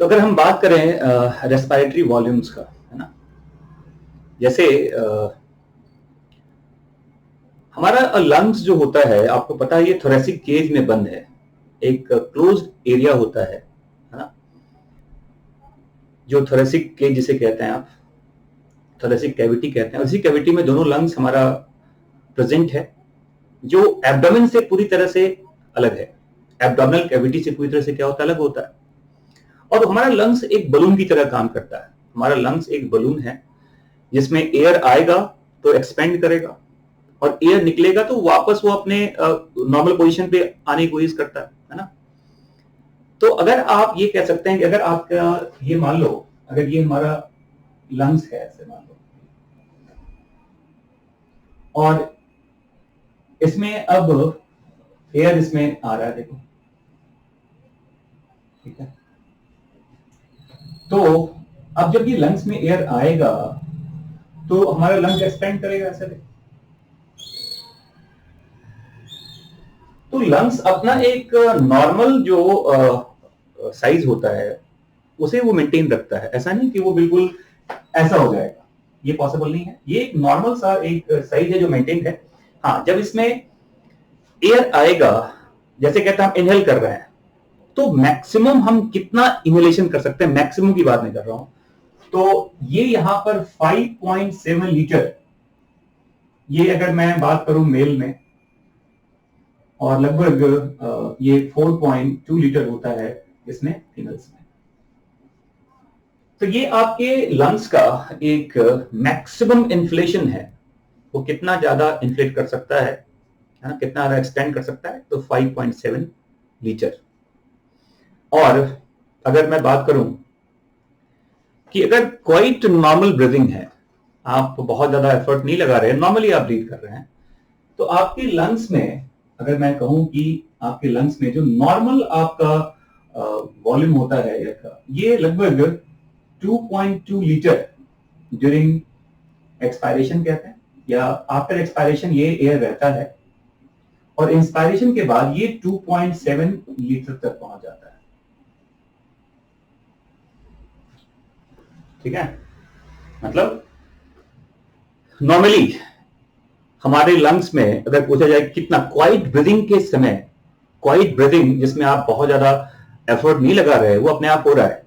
तो अगर हम बात करें रेस्पिरेटरी वॉल्यूम्स का, है ना, जैसे हमारा लंग्स जो होता है, आपको पता है ये थोरेसिक केज में बंद है, एक क्लोज्ड एरिया होता है ना, जो थोरेसिक केज जिसे कहते हैं आप, थोरेसिक कैविटी कहते हैं। उसी कैविटी में दोनों लंग्स हमारा प्रेजेंट है, जो एब्डोमेन से पूरी तरह से अलग है। एब्डोमिनल कैविटी से पूरी तरह से क्या होता है, अलग होता है। और हमारा लंग्स एक बलून की तरह काम करता है। हमारा लंग्स एक बलून है जिसमें एयर आएगा तो एक्सपेंड करेगा, और एयर निकलेगा तो वापस वो अपने नॉर्मल पोजीशन पे आने की कोशिश करता है ना। तो अगर आप ये कह सकते हैं कि अगर आपका ये मान लो, अगर ये हमारा लंग्स है ऐसे मान लो, और इसमें अब एयर इसमें आ रहा है, देखो, ठीक है। तो अब जब ये लंग्स में एयर आएगा तो हमारा लंग्स एक्सपेंड करेगा ऐसे। तो लंग्स अपना एक नॉर्मल जो साइज होता है उसे वो मेंटेन रखता है। ऐसा नहीं कि वो बिल्कुल ऐसा हो जाएगा, ये पॉसिबल नहीं है। ये एक नॉर्मल सा एक साइज है जो मेंटेन है। हाँ, जब इसमें एयर आएगा, जैसे कहते हैं हम इनहेल कर रहे हैं, तो मैक्सिमम हम कितना इनहेलेशन कर सकते हैं, मैक्सिमम की बात नहीं कर रहा हूं, तो ये यहां पर 5.7 लीटर, ये अगर मैं बात करूं मेल में, और लगभग ये 4.2 लीटर होता है इसमें फीमेल्स में। तो ये आपके लंग्स का एक मैक्सिमम इन्फ्लेशन है, वो कितना ज्यादा इन्फ्लेट कर सकता है ना, कितना ज्यादा एक्सटेंड कर सकता है, तो 5.7 लीटर। और अगर मैं बात करूं कि अगर क्वाइट नॉर्मल ब्रीदिंग है, आप बहुत ज्यादा एफर्ट नहीं लगा रहे हैं, नॉर्मली आप ब्रीथ कर रहे हैं, तो आपके लंग्स में, अगर मैं कहूं कि आपके लंग्स में जो नॉर्मल आपका वॉल्यूम होता है एयर का, ये लगभग 2.2 लीटर ड्यूरिंग एक्सपायरेशन कहते हैं, या आफ्टर एक्सपायरेशन ये एयर रहता है, और इंस्पायरेशन के बाद ये 2.7 लीटर तक पहुंच जाता है। ठीक है, मतलब नॉर्मली हमारे लंग्स में अगर पूछा जाए कितना क्वाइट ब्रीदिंग के समय, क्वाइट ब्रीदिंग जिसमें आप बहुत ज्यादा एफर्ट नहीं लगा रहे, वो अपने आप हो रहा है,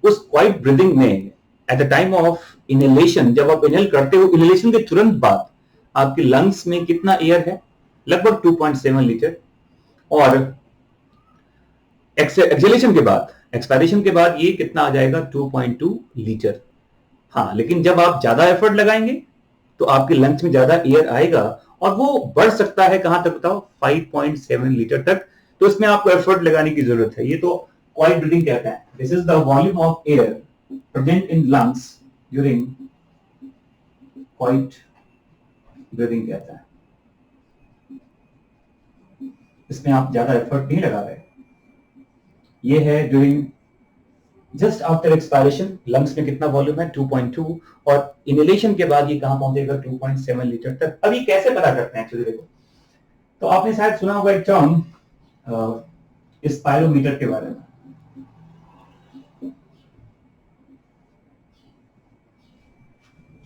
उस क्वाइट ब्रीदिंग में at the time of inhalation, जब आप इनहेल करते हो, इनहेलेशन के तुरंत बाद आपके लंग्स में कितना एयर है, लगभग 2.7 लीटर। और एक्सेलेशन के बाद, एक्सपायरेशन के बाद ये कितना आ जाएगा, 2.2 लीटर। हाँ, लेकिन जब आप ज्यादा एफर्ट लगाएंगे तो आपके लंग्स में ज्यादा एयर आएगा, और वो बढ़ सकता है कहां तक बताओ, 5.7 लीटर तक। तो इसमें आपको एफर्ट लगाने की जरूरत है। ये तो क्वाइट ब्रीदिंग कहते हैं। This is the volume of air present in lungs during quite breathing कहते हैं। इसमें आप ज्यादा एफर्ट नहीं लगा रहे। ये है during just after expiration, lungs में कितना वॉल्यूम है, 2.2, और इनहेलेशन के बाद ये कहां पहुंचेगा, 2.7 लीटर तक। अब ये कैसे पता करते हैं एक्चुअली, देखो, तो आपने शायद सुना होगा एक टर्म स्पायरोमीटर के बारे में।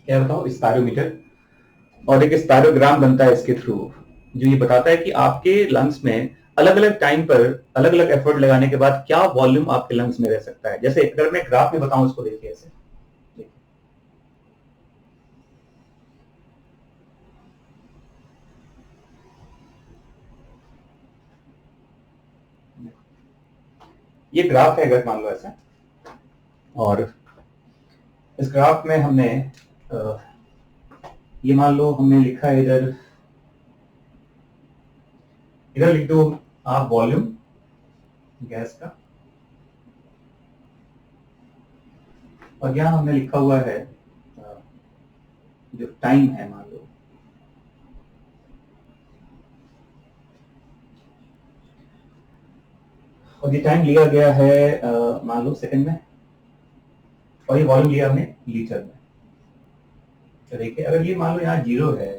क्या बताओ, स्पायरोमीटर, और एक स्पायरोग्राम बनता है इसके थ्रू, जो ये बताता है कि आपके लंग्स में अलग अलग टाइम पर अलग अलग एफर्ट लगाने के बाद क्या वॉल्यूम आपके लंग्स में रह सकता है। जैसे अगर मैं ग्राफ में बताऊं, इसको देखिए ऐसे, ये ग्राफ है अगर मान लो ऐसे, और इस ग्राफ में हमने ये मान लो हमने लिखा है, इधर इधर लिख दो आप वॉल्यूम गैस का, और यहां हमने लिखा हुआ है जो टाइम है, मान लो, और ये टाइम लिया गया है मान लो सेकंड में, और ये वॉल्यूम लिया हमने लीटर में। तो देखिए, अगर ये मान लो यहाँ 0 है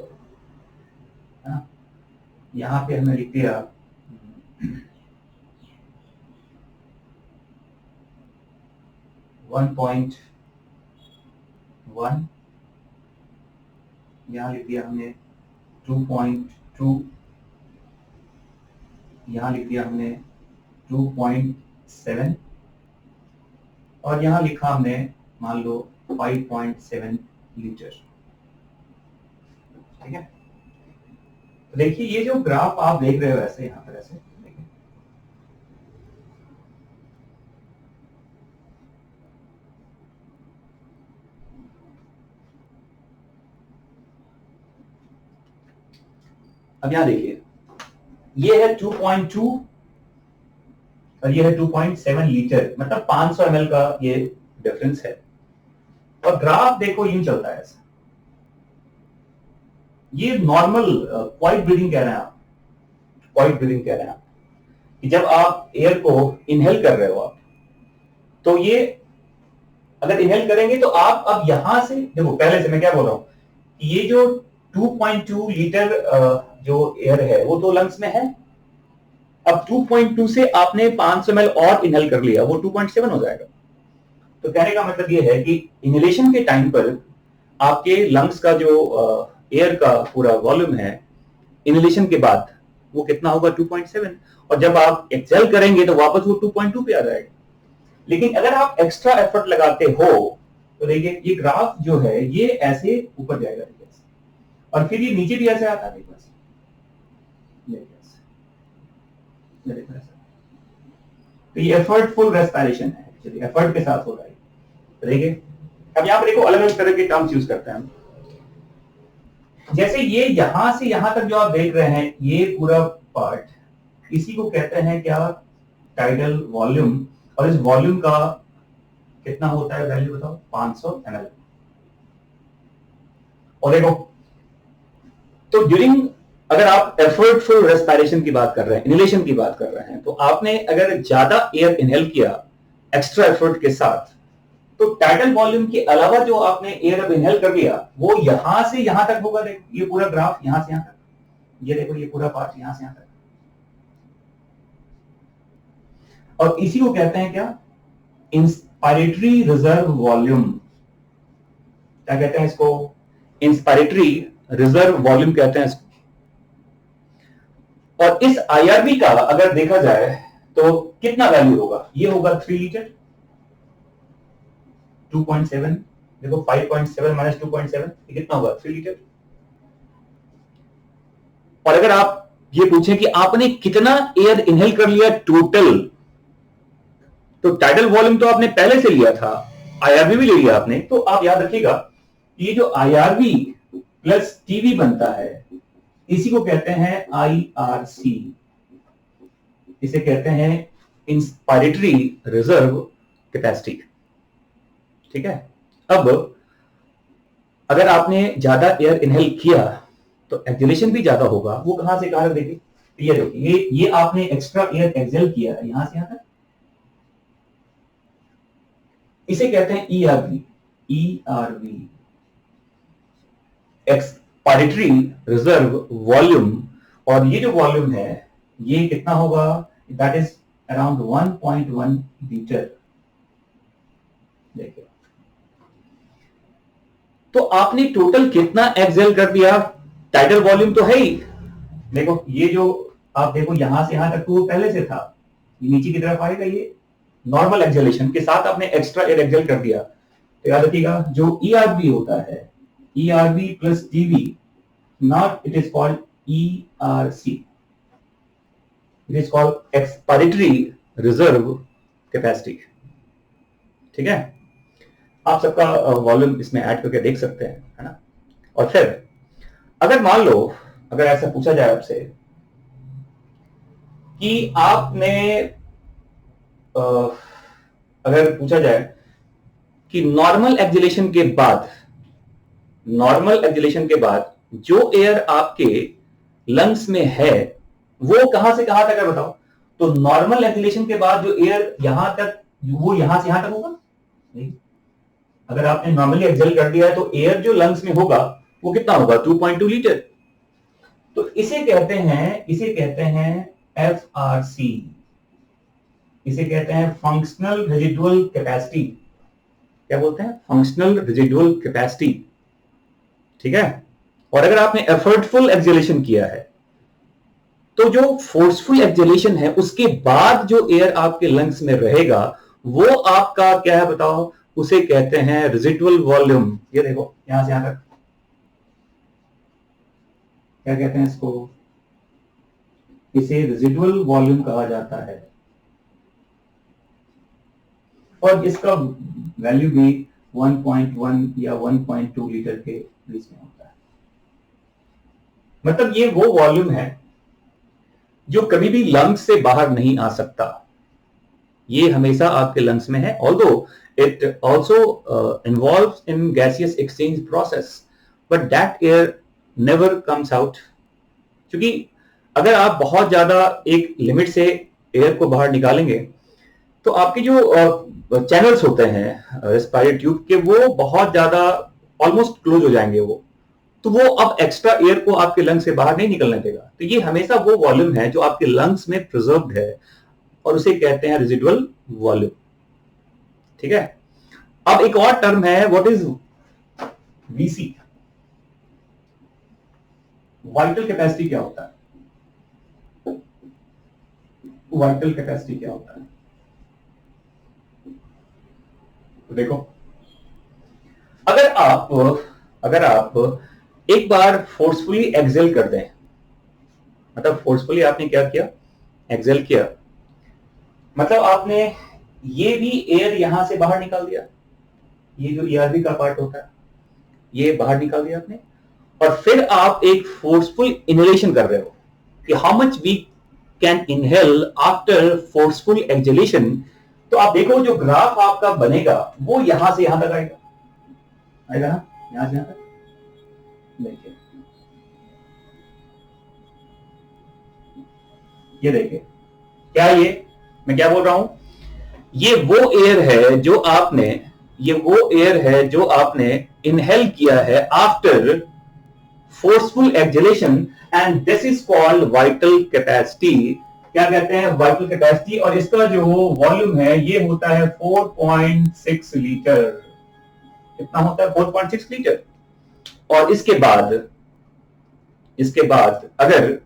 ना, यहाँ पे हमने लिख दिया 1.1, यहां लिख दिया हमने 2.2, यहां लिख दिया हमने 2.7, और यहां लिखा हमने मान लो 5.7 लीटर। ठीक है, तो देखिए ये जो ग्राफ आप देख रहे हो ऐसे, यहां पर ऐसे देखिए, अब यहां देखिए ये है 2.2 और ये है 2.7 लीटर, मतलब 500 ml का ये डिफरेंस है। और ग्राफ देखो यूं चलता है ऐसा, ये नॉर्मल क्वाइट ब्रीदिंग कह रहे हैं आप, क्वाइट ब्रीदिंग कह रहे हैं आप कि जब आप एयर को इनहेल कर रहे हो आप, तो ये अगर इनहेल करेंगे तो आप अब यहां से देखो, पहले से मैं क्या बोल रहा हूं कि ये जो 2.2 लीटर जो एयर है वो तो लंग्स में है, अब 2.2 से आपने 500 ml और इनहेल कर लिया, वो 2.7 हो जाएगा। तो कहने का मतलब ये है कि इनहेलेशन के टाइम पर आपके लंग्स का जो एयर का पूरा वॉल्यूम है इनहेलेशन के बाद वो कितना होगा 2.7, और जब आप एक्सेल करेंगे तो वापस वो 2.2 पे आ जाएगा। लेकिन अगर आप एक्स्ट्रा एफर्ट लगाते हो तो देखिए ये ग्राफ जो है ये ऐसे ऊपर जाएगा और फिर ये नीचे भी ऐसे आता है, तो ये एफर्टफुल रेस्पिरेशन है, चलिए एफर्ट के साथ हो रहा है। तो देखिए अब यहाँ पर देखो अलग अलग तरह के टर्म्स यूज करते हैं हम, जैसे ये यहां से यहां तक जो आप देख रहे हैं ये पूरा पार्ट, इसी को कहते हैं क्या, टाइडल वॉल्यूम, और इस वॉल्यूम का कितना होता है वैल्यू बताओ, 500 ml। और देखो तो ड्यूरिंग, अगर आप एफर्टफुल रेस्पिरेशन की बात कर रहे हैं, इनहेलेशन की बात कर रहे हैं, तो आपने अगर ज्यादा एयर इनहेल किया एक्स्ट्रा एफर्ट के साथ, तो टाइडल वॉल्यूम के अलावा जो आपने एयर अब इनहेल कर लिया वो यहां से यहां तक होगा। देखो ये पूरा ग्राफ यहां से यहां तक, ये देखो ये पूरा पार्ट यहां से यहां तक, और इसी को कहते हैं क्या, इंस्पायरेटरी रिजर्व वॉल्यूम। क्या कहते हैं इसको, इंस्पायरेटरी रिजर्व वॉल्यूम कहते हैं इसको। और इस आईआरबी का अगर देखा जाए तो कितना वैल्यू होगा, ये होगा 3 लीटर, 2.7, देखो 5.7 माइनस 2.7 कितना होगा, 3 लीटर। और अगर आप ये पूछें कि आपने कितना एयर इनहेल कर लिया टोटल, तो टाइडल वॉल्यूम तो आपने पहले से लिया था, आईआरबी भी ले लिया आपने, तो आप याद रखिएगा ये जो आईआरबी प्लस टीवी बनता है इसी को कहते हैं आईआरसी, इसे कहते हैं इंस्पायरेटरी रिजर्व कैपेसिटी। ठीक है, अब अगर आपने ज्यादा एयर इनहेल किया तो एक्सहेलेशन भी ज्यादा होगा, वो कहां से कहां देखिए, ये देखिए ये आपने एक्स्ट्रा एयर एक्सहेल किया है यहां से यहां तक, इसे कहते हैं ERV, ERV expiratory reserve volume. और ये जो वॉल्यूम है ये कितना होगा, दैट इज अराउंड 1.1 लीटर। देखिए तो आपने टोटल कितना एक्सहेल कर दिया, टाइडल वॉल्यूम तो है ही, देखो ये जो आप देखो यहां से यहां तक तो पहले से था, ये नीचे की तरफ आएगा, ये नॉर्मल एक्सहेलेशन के साथ आपने एक्स्ट्रा एयर एक्सहेल कर दिया। तो याद रखिएगा जो ईआरबी होता है, ERB plus TV, not it is called ERC, it is called expiratory reserve capacity. ठीक है, आप सबका वॉल्यूम इसमें ऐड करके देख सकते हैं, है ना। और फिर अगर मान लो अगर ऐसा पूछा जाए आपसे कि आपने अगर पूछा जाए कि नॉर्मल एक्सहेलेशन के बाद, नॉर्मल एक्सहेलेशन के बाद जो एयर आपके लंग्स में है वो कहां से कहां तक है बताओ, तो नॉर्मल एक्सहेलेशन के बाद जो एयर यहां तक, वो यहां से यहां तक होगा नहीं, अगर आपने नॉर्मली एक्सहेल कर दिया है तो एयर जो लंग्स में होगा वो कितना होगा, 2.2 लीटर। तो इसे कहते हैं एफआरसी, इसे कहते हैं फंक्शनल रेजिडुअल कैपेसिटी। क्या बोलते हैं, फंक्शनल रेजिडुअल कैपेसिटी, ठीक है। और अगर आपने एफर्टफुल एक्सहेलेशन किया है तो जो फोर्सफुल एक्सहेलेशन है उसके बाद जो एयर आपके लंग्स में रहेगा वो आपका क्या है बताओ, उसे कहते हैं रेजिडुअल वॉल्यूम। ये देखो यहां से यहां तक क्या कहते हैं इसको, इसे रेजिडुअल वॉल्यूम कहा जाता है। और इसका वैल्यू भी 1.1 या 1.2 लीटर के बीच में होता है। मतलब ये वो वॉल्यूम है जो कभी भी लंग्स से बाहर नहीं आ सकता, ये हमेशा आपके लंग्स में है। Although it also involves in gaseous exchange process, but that air never comes out. क्योंकि अगर आप बहुत ज्यादा एक लिमिट से एयर को बाहर निकालेंगे तो आपके जो चैनल्स होते हैं रेस्पिरेटरी ट्यूब के वो बहुत ज्यादा ऑलमोस्ट क्लोज हो जाएंगे, तो वो अब एक्स्ट्रा एयर को आपके लंग्स से बाहर नहीं निकलने देगा। तो ये हमेशा वो वॉल्यूम है जो आपके लंग्स में प्रिजर्व्ड है और उसे कहते हैं रेजिडुअल वॉल्यूम, ठीक है। अब एक और टर्म है, what is VC, vital capacity क्या होता है, वाइटल कैपेसिटी क्या होता है। देखो अगर आप एक बार फोर्सफुली एक्सेल कर दें, मतलब फोर्सफुली आपने क्या किया, एक्सेल किया, मतलब आपने ये भी एयर यहां से बाहर निकाल दिया, ये जो ईआरबी का पार्ट होता है ये बाहर निकाल दिया आपने, और फिर आप एक फोर्सफुल इनहेलेशन कर रहे हो कि how much we can inhale after forceful exhalation. तो आप देखो जो ग्राफ आपका बनेगा वो यहां से यहां तक आएगा ना, यहां से यहां तक। देखिए ये देखिए क्या, ये मैं क्या बोल रहा हूं, ये वो एयर है जो आपने, ये वो एयर है जो आपने इनहेल किया है after forceful exhalation, and this is called vital capacity. क्या कहते हैं, वाइटल कैपेसिटी। और इसका जो वॉल्यूम है ये होता है 4.6 लीटर, कितना होता है 4.6 लीटर। और इसके बाद अगर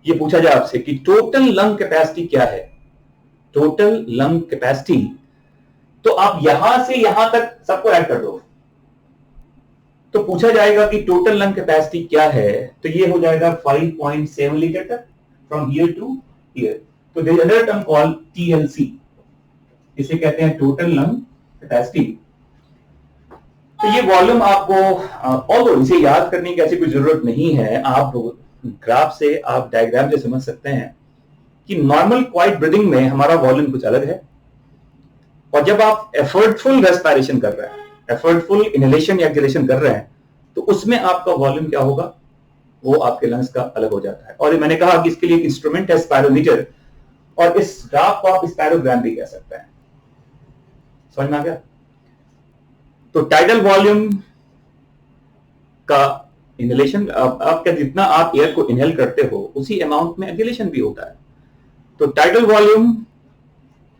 ये पूछा जाए आपसे कि टोटल लंग कैपेसिटी क्या है, टोटल लंग कैपेसिटी, तो आप यहां से यहां तक सबको ऐड कर दो, तो पूछा जाएगा कि टोटल लंग कैपेसिटी क्या है, तो ये हो जाएगा 5.7 लीटर तक, फ्रॉम हियर टू हियर। तो there is another term called TLC, इसे कहते हैं टोटल लंग कैपेसिटी। तो ये वॉल्यूम आपको ऑल्दो इसे याद करने की ऐसी कोई जरूरत नहीं है, आप ग्राफ से, आप डायग्राम से समझ सकते हैं कि नॉर्मल क्वाइट ब्रीदिंग में हमारा वॉल्यूम कुछ अलग है, और जब आप एफर्टफुल रेस्पिरेशन कर रहे हैं, एफर्टफुल इनहेलेशन या एक्सहेलेशन कर रहे हैं, तो उसमें आपका वॉल्यूम क्या होगा, वो आपके लंग्स का अलग हो जाता है। और मैंने कहा कि इसके लिए एक इंस्ट्रूमेंट है स्पायरोमीटर, और इस ग्राफ को आप स्पायरोग्राम भी कह सकते हैं। समझ में आ गया। तो टाइडल वॉल्यूम का इनहेलेशन, आपका जितना आप एयर को इनहेल करते हो उसी अमाउंट में एक्सहेलेशन भी होता है। तो टाइडल वॉल्यूम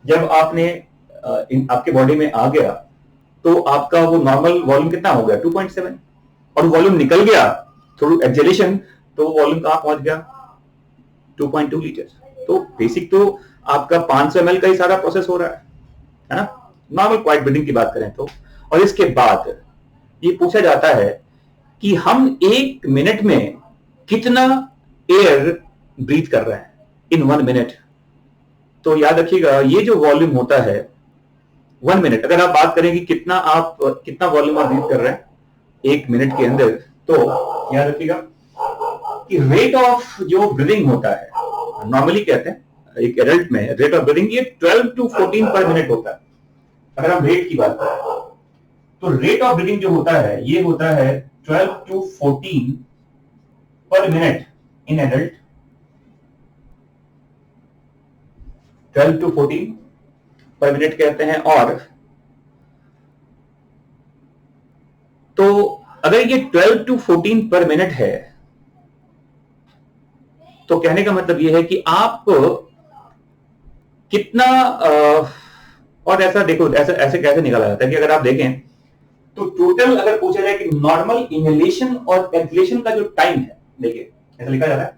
जब आपने आपके बॉडी में आ गया तो आपका वो नॉर्मल वॉल्यूम कितना हो गया 2.7, और वॉल्यूम निकल गया थ्रू एक्सहेलेशन तो वॉल्यूम कहां पहुंच गया 2.2 लीटर। तो बेसिक तो आपका 500 ml का ही सारा प्रोसेस हो रहा है ना, नॉर्मल क्वाइट ब्रीदिंग की बात करें तो। और इसके बाद ये पूछा जाता है कि हम 1 मिनट में कितना एयर ब्रीथ कर रहे हैं इन 1 मिनट। तो याद रखिएगा ये जो वॉल्यूम होता है 1 मिनट, अगर आप बात करें कि कितना वॉल्यूम आप ब्रीथ कर रहे हैं 1 मिनट के अंदर, तो याद रखिएगा कि रेट ऑफ जो ब्रीदिंग होता है, नॉर्मली कहते हैं एक एडल्ट में रेट ऑफ ब्रीदिंग ये 12 to 14 पर मिनट होता है। अगर हम रेट की बात करें तो रेट ऑफ ब्रीदिंग जो होता है ये होता है 12 to 14 पर मिनट इन एडल्ट, 12 to 14 पर मिनट कहते हैं। और तो अगर ये 12 to 14 पर मिनट है तो कहने का मतलब ये है कि आप कितना और ऐसा देखो, ऐसे ऐसे कैसे निकाला जाता है कि अगर आप देखें तो टोटल अगर पूछा जाए कि नॉर्मल इनहेलेशन और एक्सहेलेशन का जो टाइम है, देखिए ऐसा लिखा जाता है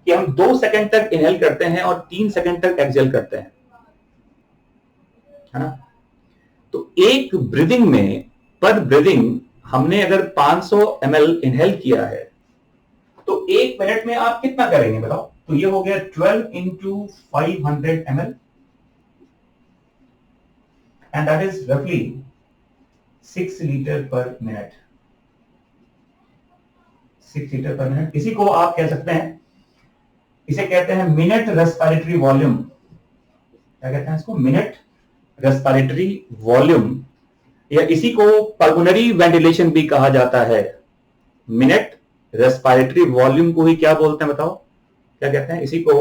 कि हम 2 सेकंड तक इनहेल करते हैं और 3 सेकंड तक एक्सहेल करते हैं, है ना। तो एक ब्रीदिंग में, पर ब्रीदिंग हमने अगर 500 ml इनहेल किया है तो 1 मिनट में आप कितना करेंगे बताओ। तो ये हो गया 12 into 500 ml and that is roughly 6 litre पर मिनट। 6 लीटर पर मिनट, इसी को आप कह सकते हैं, इसे कहते हैं मिनट रेस्पिरेटरी वॉल्यूम। क्या कहते हैं इसको? मिनट रेस्पिरेटरी वॉल्यूम, या इसी को पल्मोनरी वेंटिलेशन भी कहा जाता है। मिनट रेस्पिरेटरी वॉल्यूम को ही क्या बोलते हैं बताओ? क्या कहते हैं? इसी को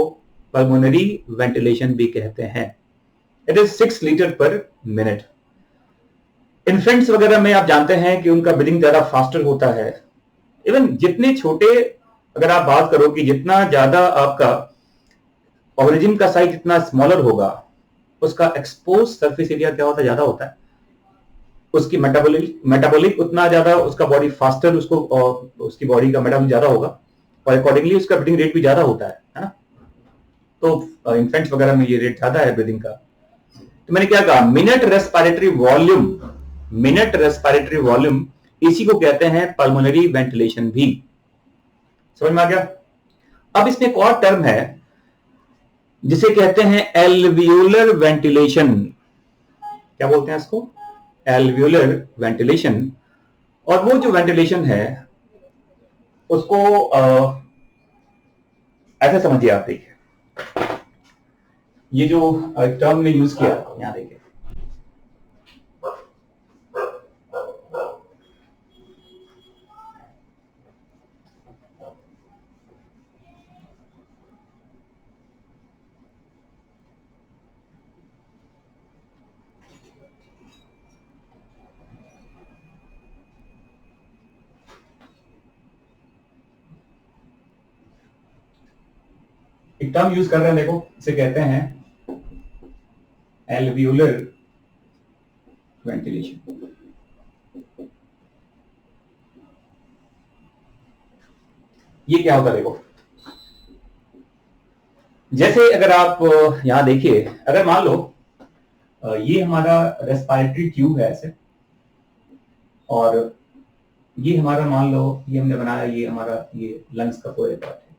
पल्मोनरी वेंटिलेशन भी कहते हैं। इट इज 6 लीटर पर मिनट। इन्फेंट्स वगैरह में आप जानते हैं कि उनका ब्रीदिंग ज्यादा फास्टर होता है। इवन जितने छोटे, अगर आप बात करो कि जितना ज्यादा आपका ऑर्गेनिज्म का साइज जितना स्मॉलर होगा, उसका एक्सपोज सरफेस एरिया क्या होता है? ज्यादा होता है। उसकी मेटाबॉलिक उतना ज्यादा, उसका बॉडी फास्टर, उसको उसकी बॉडी का मेटाबॉलिक ज्यादा होगा और अकॉर्डिंगली उसका ब्रीदिंग रेट भी ज्यादा होता है ना। तो इन्फेंट्स वगैरह में ये रेट ज्यादा है ब्रीदिंग का। तो मैंने क्या कहा? Minute respiratory volume. Minute respiratory volume, इसी को कहते हैं पल्मोनरी वेंटिलेशन भी। समझ में आ गया? अब इसमें एक और टर्म है जिसे कहते हैं एल्वियोलर वेंटिलेशन। क्या बोलते हैं इसको? Alveolar ventilation. और वो जो वेंटिलेशन है उसको ऐसे समझिए आप, देखिए ये जो टर्म में यूज किया, यहां देखिए, एक टर्म यूज कर रहे हैं, देखो इसे कहते हैं एल्वियोलर वेंटिलेशन। ये क्या होता है? देखो, जैसे अगर आप यहां देखिए, अगर मान लो ये हमारा रेस्पिरेटरी ट्यूब है ऐसे, और ये हमारा, मान लो ये हमने बनाया, ये हमारा ये लंग्स का पूरा पार्ट है,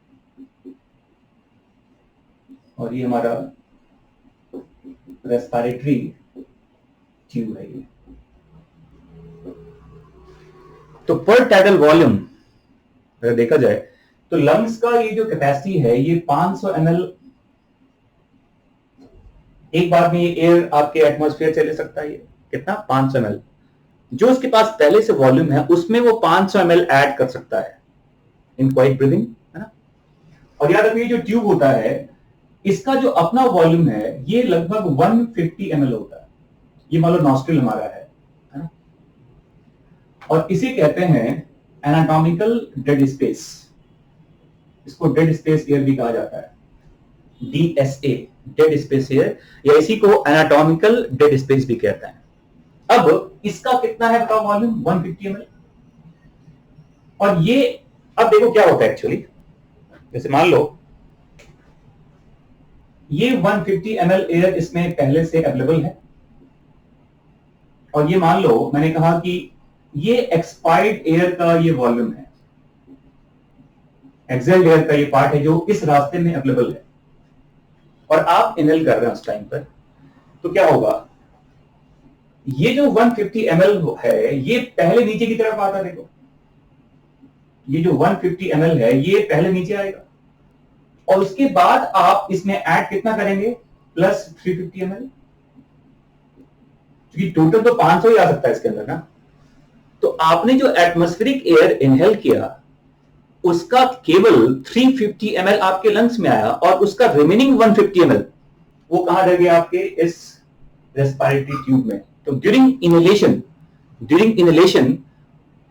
और ये हमारा रेस्पिरेटरी ट्यूब है ये। तो पर टाइडल वॉल्यूम अगर देखा जाए तो लंग्स का ये जो कैपेसिटी है ये 500 ml एक बार में ये एयर आपके एटमॉस्फेयर से ले सकता है। ये कितना? 500 ml। जो उसके पास पहले से वॉल्यूम है उसमें वो 500 ml ऐड कर सकता है इन क्वाइट ब्रीदिंग, है ना। और याद रखिए, जो ट्यूब होता है इसका जो अपना वॉल्यूम है ये लगभग 150 ml होता है। ये मान लो नॉस्ट्रिल हमारा है ना, और इसे कहते हैं एनाटॉमिकल डेड स्पेस। इसको डेड स्पेस एयर भी कहा जाता है, DSA, डेड स्पेस एयर, या इसी को एनाटॉमिकल डेड स्पेस भी कहते हैं। अब इसका कितना है बताओ वॉल्यूम? 150 ml। और ये, अब देखो क्या होता है एक्चुअली, जैसे मान लो ये 150 ml एयर इसमें पहले से अवेलेबल है, और ये मान लो मैंने कहा कि ये एक्सपायर्ड एयर का ये वॉल्यूम है, एक्सेल्ड एयर का ये पार्ट है जो इस रास्ते में अवेलेबल है, और आप इनहेल कर रहे हैं उस टाइम पर, तो क्या होगा? ये जो 150 ml है ये पहले नीचे की तरफ आता है। देखो, ये जो 150 ml है ये पहले नीचे आएगा, और उसके बाद आप इसमें ऐड कितना करेंगे? प्लस 350 ml, क्योंकि टोटल तो 500 ही आ सकता है इसके अंदर ना। तो आपने जो एटमॉस्फेरिक एयर इनहेल किया उसका केवल 350 ml आपके लंग्स में आया, और उसका रिमेनिंग 150 ml वो कहां रह गया? आपके इस रेस्पिरेटरी ट्यूब में। तो ड्यूरिंग इनहेलेशन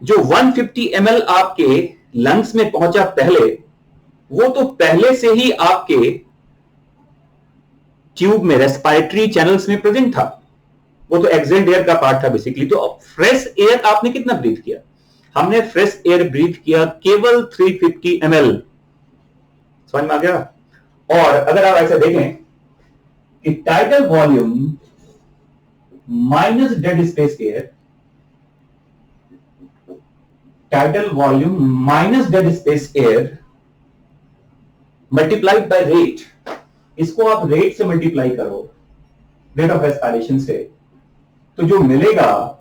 जो 150 ml आपके लंग्स में पहुंचा पहले, वो तो पहले से ही आपके ट्यूब में, रेस्पिरेटरी चैनल्स में प्रेजेंट था। वो तो एक्सेल्ड एयर का पार्ट था बेसिकली। तो फ्रेश एयर आपने कितना ब्रीथ किया? हमने फ्रेश एयर ब्रीथ किया केवल 350 ml। समझ में आ गया? और अगर आप ऐसे देखें कि title volume minus dead space air, title volume minus dead space air multiplied by rate, इसको आप रेट से मल्टीप्लाई करो, रेट ऑफ रेस्पिरेशन से, तो जो मिलेगा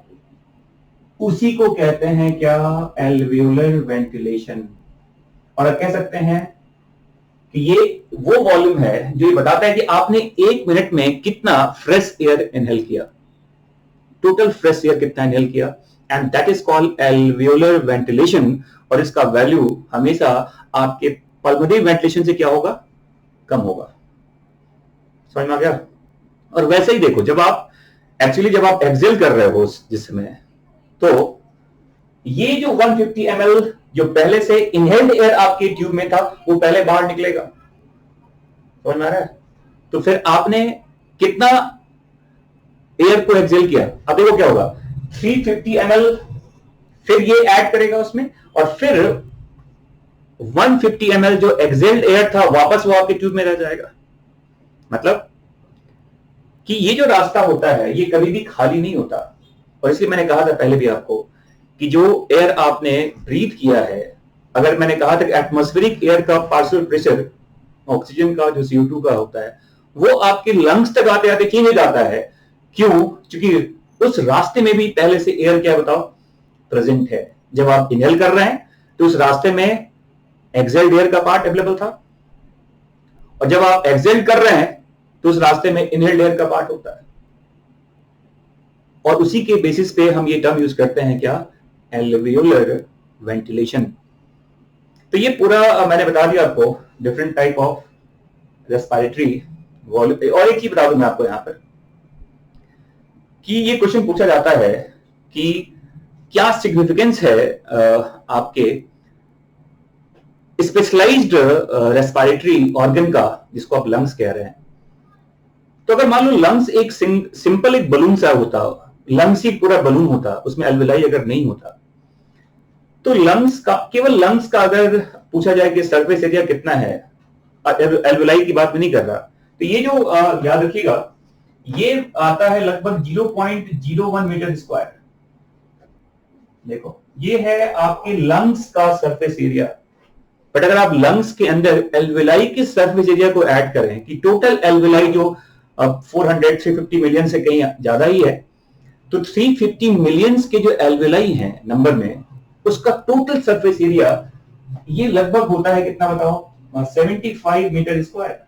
उसी को कहते हैं क्या? Alveolar ventilation. और आप कह सकते हैं कि ये वो वॉल्यूम है जो ये बताता है कि आपने 1 मिनट में कितना फ्रेश एयर इनहेल किया, टोटल फ्रेश एयर कितना इनहेल किया, and that is called alveolar ventilation. और इसका वैल्यू हमेशा आपके पल्मोनरी वेंटिलेशन से क्या होगा? कम होगा। समझ में आ गया? और वैसे ही देखो, जब आप एक्सेल कर रहे हो जिस समय, तो ये जो 150 ml जो पहले से इनहेल्ड एयर आपके ट्यूब में था वो पहले बाहर निकलेगा। समझ में आ रहा है? तो फिर आपने कितना एयर को एक्सेल किया? अब देखो क्या होगा, 350 ml फिर ये ऐड करेगा उसमें, और फिर 150 ml जो एक्सेल्ड एयर था वापस वो आपके ट्यूब में रह जाएगा। मतलब कि ये जो रास्ता होता है ये कभी भी खाली नहीं होता। और इसलिए मैंने कहा था पहले भी आपको कि जो एयर आपने ब्रीथ किया है, अगर मैंने कहा था कि एटमॉस्फेरिक एयर का पार्शियल प्रेशर ऑक्सीजन का जो CO2 का होता है वो आपके लंग्स तक आते आते चेंज हो जाता है। क्यों? क्योंकि उस रास्ते में भी पहले से एयर क्या बताओ प्रेजेंट है। जब आप इनहेल कर रहे हैं तो उस रास्ते में एक्सेल्ड एयर का पार्ट अवेलेबल था, और जब आप एक्सेल कर रहे हैं तो उस रास्ते में इनहेल्ड एयर का पार्ट होता है। और उसी के बेसिस पे हम ये टर्म यूज करते हैं क्या? Alveolar ventilation. तो ये पूरा मैंने बता दिया आपको different type of respiratory volume. और एक चीज बता दूं मैं आपको यहां पर कि ये क्वेश्चन पूछा जाता है कि क्या सिग्निफिकेंस है आपके स्पेशलाइज्ड रेस्पिरेटरी ऑर्गन का, जिसको आप लंग्स कह रहे हैं। तो अगर मान लो लंग्स एक सिंपल एक बलून सा होता, लंग्स ही पूरा बलून होता, उसमें एल्विलाई अगर नहीं होता, तो लंग्स का, केवल लंग्स का अगर पूछा जाए कि सरफेस एरिया कितना है, एल्विलाई की बात में नहीं कर रहा, तो ये जो याद रखिएगा ये आता है लगभग 0.01 मीटर स्क्वायर। देखो ये है आपके लंग्स का सरफेस एरिया। बट अगर आप लंग्स के अंदर एल्विलाई के सरफेस एरिया को ऐड करें कि टोटल एल्विलाई जो 350 मिलियन से कहीं ज्यादा ही है, तो 350 मिलियंस के जो एल्विलाई हैं नंबर में, उसका टोटल सरफेस एरिया ये लगभग होता है कितना बताओ? 75 मीटर स्क्वायर।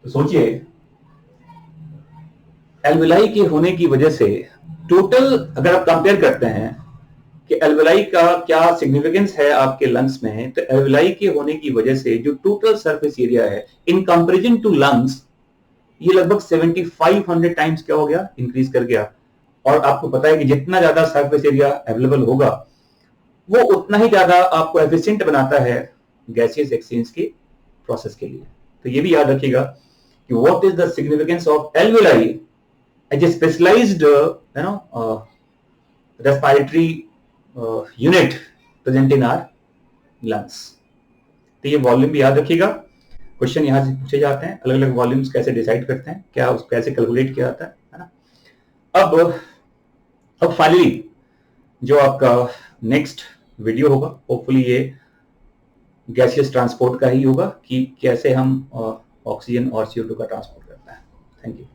तो सोचिए एल्विलाई के होने की वजह से टोटल, अगर आप कंपेयर करते हैं कि एल्विलाई का क्या सिग्निफिकेंस है आपके लंग्स में, तो एल्विलाई के होने की वजह से जो टोटल सरफेस एरिया है इन कंपैरिजन टू लंग्स, ये लगभग 7500 टाइम्स क्या हो गया? इंक्रीज कर गया। और आपको पता है कि जितना ज्यादा सरफेस एरिया अवेलेबल होगा वो उतना ही ज्यादा आपको एफिशिएंट बनाता है गैसियस एक्सचेंज के प्रोसेस के लिए। तो ये भी याद रखिएगा कि what is the significance of alveoli as a specialised respiratory unit present in our lungs. तो ये वॉल्यूम भी याद रखिएगा, क्वेश्चन यहां से पूछे जाते हैं, अलग अलग वॉल्यूम्स कैसे डिसाइड करते हैं, क्या उसको कैसे कैलकुलेट किया जाता है ना। अब फाइनली जो आपका नेक्स्ट वीडियो होगा, होपफुली ये गैसियस ट्रांसपोर्ट का ही होगा कि कैसे हम ऑक्सीजन और CO2 का ट्रांसपोर्ट करते हैं। Thank you.